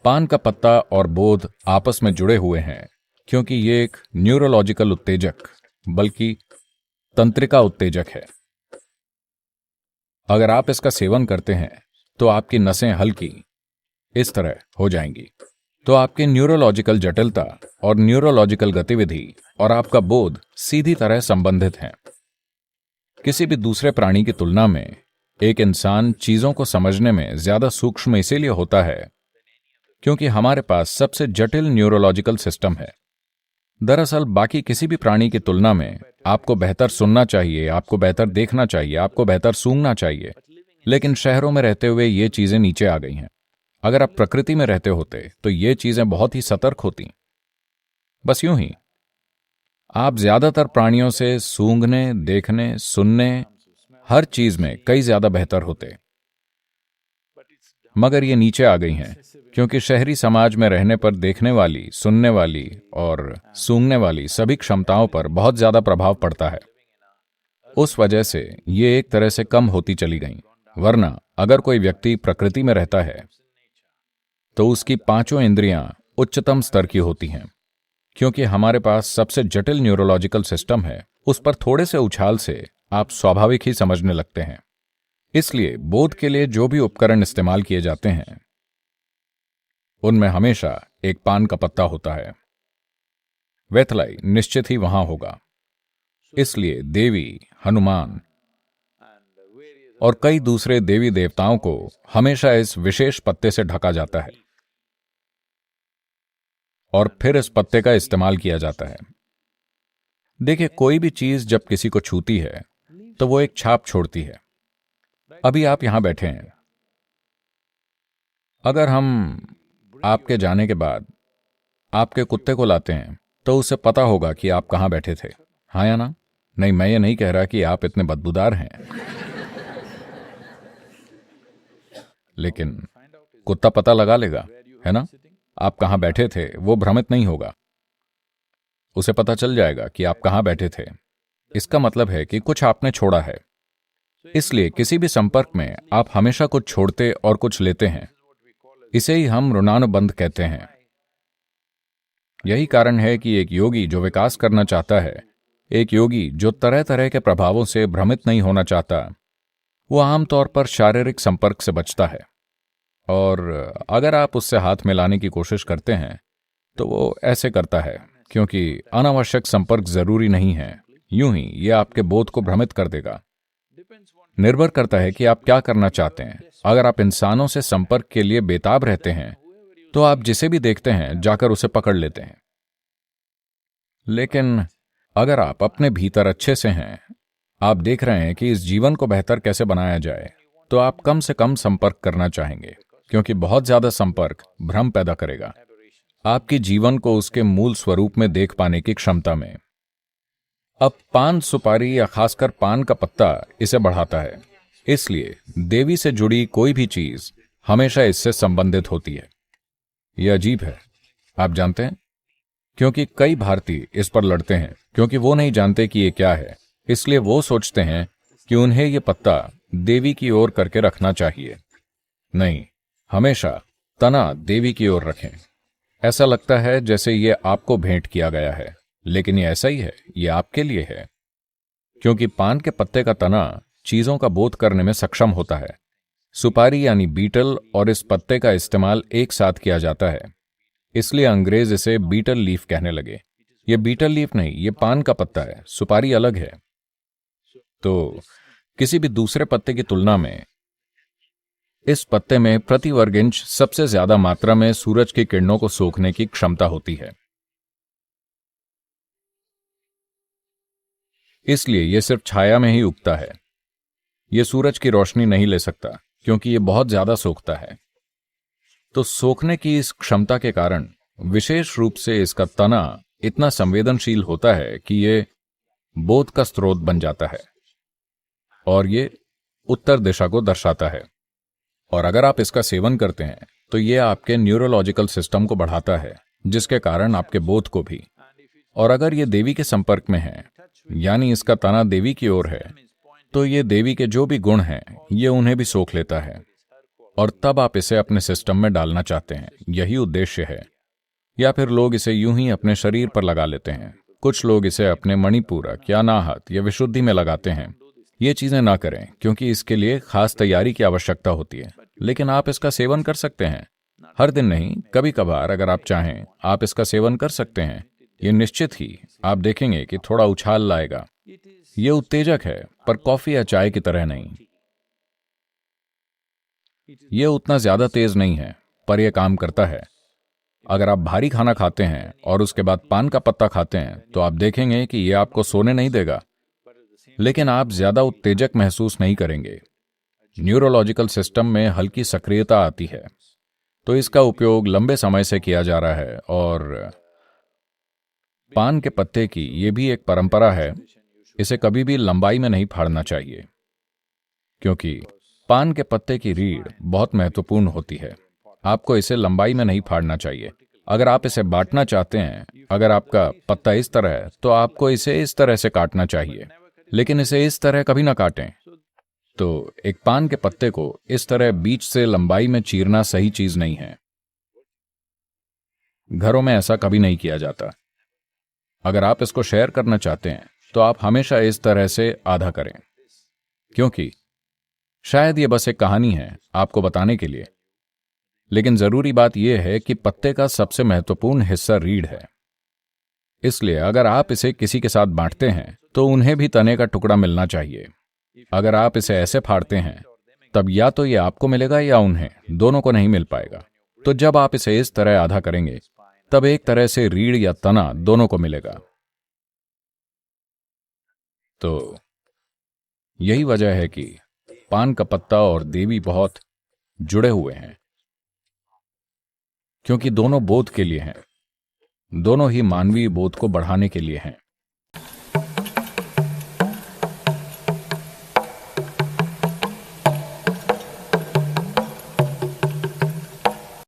पान का पत्ता और बोध आपस में जुड़े हुए हैं क्योंकि ये एक न्यूरोलॉजिकल उत्तेजक बल्कि तंत्रिका उत्तेजक है। अगर आप इसका सेवन करते हैं तो आपकी नसें हल्की इस तरह हो जाएंगी, तो आपकी न्यूरोलॉजिकल जटिलता और न्यूरोलॉजिकल गतिविधि और आपका बोध सीधी तरह संबंधित हैं। किसी भी दूसरे प्राणी की तुलना में एक इंसान चीजों को समझने में ज्यादा सूक्ष्म इसीलिए होता है क्योंकि हमारे पास सबसे जटिल न्यूरोलॉजिकल सिस्टम है। दरअसल बाकी किसी भी प्राणी की तुलना में आपको बेहतर सुनना चाहिए, आपको बेहतर देखना चाहिए, आपको बेहतर सूंघना चाहिए, लेकिन शहरों में रहते हुए ये चीजें नीचे आ गई हैं। अगर आप प्रकृति में रहते होते तो ये चीजें बहुत ही सतर्क होती। बस यूं ही आप ज्यादातर प्राणियों से सूंघने, देखने, सुनने, हर चीज में कई ज्यादा बेहतर होते, मगर ये नीचे आ गई हैं क्योंकि शहरी समाज में रहने पर देखने वाली, सुनने वाली और सूंघने वाली सभी क्षमताओं पर बहुत ज्यादा प्रभाव पड़ता है। उस वजह से ये एक तरह से कम होती चली गईं। वरना अगर कोई व्यक्ति प्रकृति में रहता है तो उसकी पांचों इंद्रियां उच्चतम स्तर की होती हैं। क्योंकि हमारे पास सबसे जटिल न्यूरोलॉजिकल सिस्टम है, उस पर थोड़े से उछाल से आप स्वाभाविक ही समझने लगते हैं। इसलिए बोध के लिए जो भी उपकरण इस्तेमाल किए जाते हैं उनमें हमेशा एक पान का पत्ता होता है। वेथलाई निश्चित ही वहां होगा। इसलिए देवी, हनुमान और कई दूसरे देवी देवताओं को हमेशा इस विशेष पत्ते से ढका जाता है और फिर इस पत्ते का इस्तेमाल किया जाता है। देखिए, कोई भी चीज जब किसी को छूती है तो वो एक छाप छोड़ती है। अभी आप यहां बैठे हैं, अगर हम आपके जाने के बाद आपके कुत्ते को लाते हैं तो उसे पता होगा कि आप कहां बैठे थे, हाँ या ना? नहीं, मैं ये नहीं कह रहा कि आप इतने बदबूदार हैं, लेकिन कुत्ता पता लगा लेगा, है ना? आप कहां बैठे थे वो भ्रमित नहीं होगा, उसे पता चल जाएगा कि आप कहां बैठे थे। इसका मतलब है कि कुछ आपने छोड़ा है। इसलिए किसी भी संपर्क में आप हमेशा कुछ छोड़ते और कुछ लेते हैं। इसे ही हम ऋणानुबंध कहते हैं। यही कारण है कि एक योगी जो विकास करना चाहता है, एक योगी जो तरह तरह के प्रभावों से भ्रमित नहीं होना चाहता, वो आमतौर पर शारीरिक संपर्क से बचता है। और अगर आप उससे हाथ मिलाने की कोशिश करते हैं तो वो ऐसे करता है क्योंकि अनावश्यक संपर्क जरूरी नहीं है। यूं ही ये आपके बोध को भ्रमित कर देगा। निर्भर करता है कि आप क्या करना चाहते हैं। अगर आप इंसानों से संपर्क के लिए बेताब रहते हैं तो आप जिसे भी देखते हैं जाकर उसे पकड़ लेते हैं। लेकिन अगर आप अपने भीतर अच्छे से हैं, आप देख रहे हैं कि इस जीवन को बेहतर कैसे बनाया जाए, तो आप कम से कम संपर्क करना चाहेंगे क्योंकि बहुत ज्यादा संपर्क भ्रम पैदा करेगा आपके जीवन को उसके मूल स्वरूप में देख पाने की क्षमता में। अब पान सुपारी या खासकर पान का पत्ता इसे बढ़ाता है। इसलिए देवी से जुड़ी कोई भी चीज हमेशा इससे संबंधित होती है। यह अजीब है, आप जानते हैं, क्योंकि कई भारतीय इस पर लड़ते हैं क्योंकि वो नहीं जानते कि ये क्या है। इसलिए वो सोचते हैं कि उन्हें ये पत्ता देवी की ओर करके रखना चाहिए। नहीं, हमेशा तना देवी की ओर रखें। ऐसा लगता है जैसे ये आपको भेंट किया गया है, लेकिन ये ऐसा ही है, ये आपके लिए है। क्योंकि पान के पत्ते का तना चीजों का बोध करने में सक्षम होता है। सुपारी यानी बीटल और इस पत्ते का इस्तेमाल एक साथ किया जाता है, इसलिए अंग्रेज इसे बीटल लीफ कहने लगे। ये बीटल लीफ नहीं, ये पान का पत्ता है, सुपारी अलग है। तो किसी भी दूसरे पत्ते की तुलना में इस पत्ते में प्रति वर्ग इंच सबसे ज्यादा मात्रा में सूरज की किरणों को सोखने की क्षमता होती है। इसलिए यह सिर्फ छाया में ही उगता है। यह सूरज की रोशनी नहीं ले सकता क्योंकि यह बहुत ज्यादा सोखता है। तो सोखने की इस क्षमता के कारण विशेष रूप से इसका तना इतना संवेदनशील होता है कि यह बोध का स्रोत बन जाता है और यह उत्तर दिशा को दर्शाता है। और अगर आप इसका सेवन करते हैं तो यह आपके न्यूरोलॉजिकल सिस्टम को बढ़ाता है, जिसके कारण आपके बोध को भी। और अगर यह देवी के संपर्क में है, यानी इसका तना देवी की ओर है, तो ये देवी के जो भी गुण हैं ये उन्हें भी सोख लेता है और तब आप इसे अपने सिस्टम में डालना चाहते हैं। यही उद्देश्य है। या फिर लोग इसे यूं ही अपने शरीर पर लगा लेते हैं। कुछ लोग इसे अपने मणिपूरक या अनाहत या विशुद्धि में लगाते हैं। ये चीजें ना करें, क्योंकि इसके लिए खास तैयारी की आवश्यकता होती है। लेकिन आप इसका सेवन कर सकते हैं। हर दिन नहीं, कभी कभार अगर आप चाहें, आप इसका सेवन कर सकते हैं। ये निश्चित ही आप देखेंगे कि थोड़ा उछाल लाएगा। ये उत्तेजक है, पर कॉफी या चाय की तरह नहीं। ये उतना ज्यादा तेज नहीं है, पर यह काम करता है। अगर आप भारी खाना खाते हैं और उसके बाद पान का पत्ता खाते हैं, तो आप देखेंगे कि यह आपको सोने नहीं देगा, लेकिन आप ज्यादा उत्तेजक महसूस नहीं करेंगे। न्यूरोलॉजिकल सिस्टम में हल्की सक्रियता आती है। तो इसका उपयोग लंबे समय से किया जा रहा है। और पान के पत्ते की यह भी एक परंपरा है। इसे कभी भी लंबाई में नहीं फाड़ना चाहिए, क्योंकि पान के पत्ते की रीढ़ बहुत महत्वपूर्ण होती है। आपको इसे लंबाई में नहीं फाड़ना चाहिए। अगर आप इसे बांटना चाहते हैं, अगर आपका पत्ता इस तरह है, तो आपको इसे इस तरह से काटना चाहिए, लेकिन इसे इस तरह कभी ना काटें। तो एक पान के पत्ते को इस तरह बीच से लंबाई में चीरना सही चीज नहीं है। घरों में ऐसा कभी नहीं किया जाता। अगर आप इसको शेयर करना चाहते हैं, तो आप हमेशा इस तरह से आधा करें, क्योंकि शायद यह बस एक कहानी है आपको बताने के लिए, लेकिन जरूरी बात यह है कि पत्ते का सबसे महत्वपूर्ण हिस्सा रीढ़ है। इसलिए अगर आप इसे किसी के साथ बांटते हैं, तो उन्हें भी तने का टुकड़ा मिलना चाहिए। अगर आप इसे ऐसे फाड़ते हैं, तब या तो यह आपको मिलेगा या उन्हें, दोनों को नहीं मिल पाएगा। तो जब आप इसे इस तरह आधा करेंगे, तब एक तरह से रीढ़ या तना दोनों को मिलेगा। तो यही वजह है कि पान का पत्ता और देवी बहुत जुड़े हुए हैं, क्योंकि दोनों बोध के लिए हैं। दोनों ही मानवीय बोध को बढ़ाने के लिए हैं।